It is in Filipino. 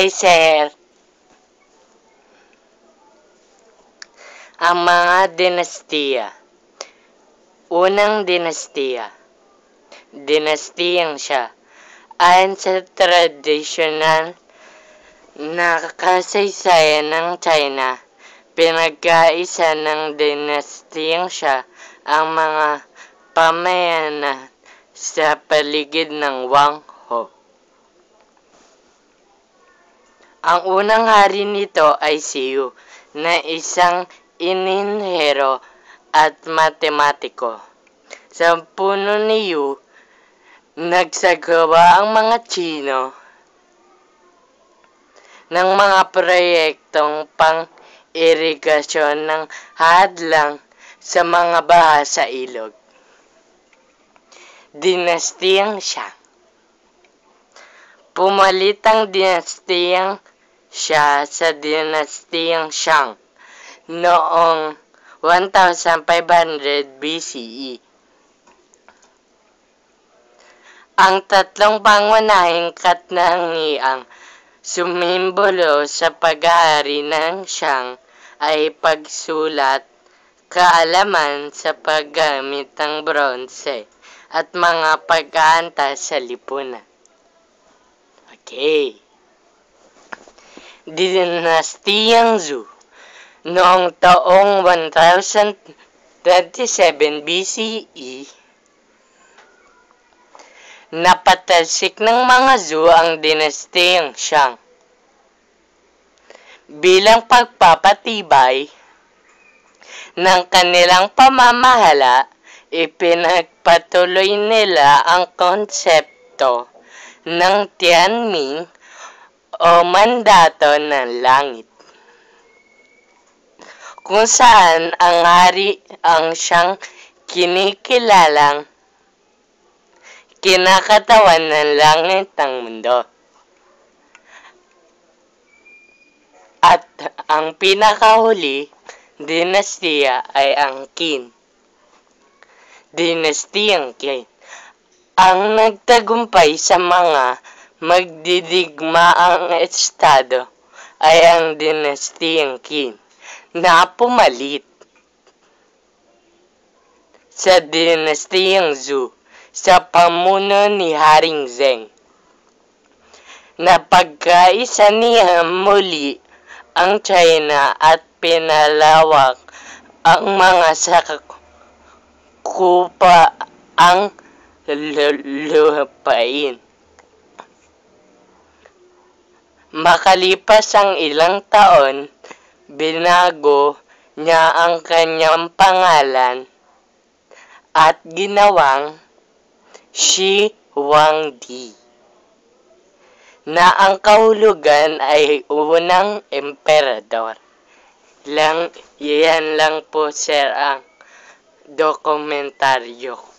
Hi, sir. Ang mga dinastiya. Unang dinastiya. Dinastiyang siya. Ayon sa tradisyonal na kasaysayan ng China, pinagkaisa ng dinastiyang siya ang mga pamayanan sa paligid ng Wang Ho. Ang unang hari nito ay si Yu, na isang inhiniyero at matematiko. Sa puno ni Yu, nagsagawa ang mga Tsino ng mga proyektong pang-irigasyon ng hadlang sa mga baha sa ilog. Dinastiyang Shang. Pumalit ang dinastiyang Xia sa dinastiyang Shang noong 1500 BCE. Ang tatlong pangunahing katangiang sumimbolo sa paghahari ng Shang ay pagsulat, kaalaman sa paggamit ng bronze, at mga pag-aanta sa lipunan. Okay. Dinastiyang Zhou. Noong taong 1027 BCE, napatalsik ng mga Zhou ang dinastiyang Shang. Bilang pagpapatibay ng kanilang pamamahala, ipinagpatuloy nila ang konsepto ng Tianming o mandato ng langit, kung saan ang hari ang siyang kinikilalang kinakatawan ng langit ng mundo. At ang pinakahuli dinastiya ay ang Qin. Dinastiyang Qin ang nagtagumpay sa mga magdidigmaang estado ay ang dinastiyang Qin na pumalit sa dinastiyang Zhou sa pamuno ni Haring Zheng. Napagkaisa niya muli ang China at pinalawak ang mga sakupaang lupain. Makalipas ang ilang taon, binago niya ang kanyang pangalan at ginawang Shi Huangdi, na ang kahulugan ay unang emperador. Yan lang po, sir, ang dokumentaryo ko.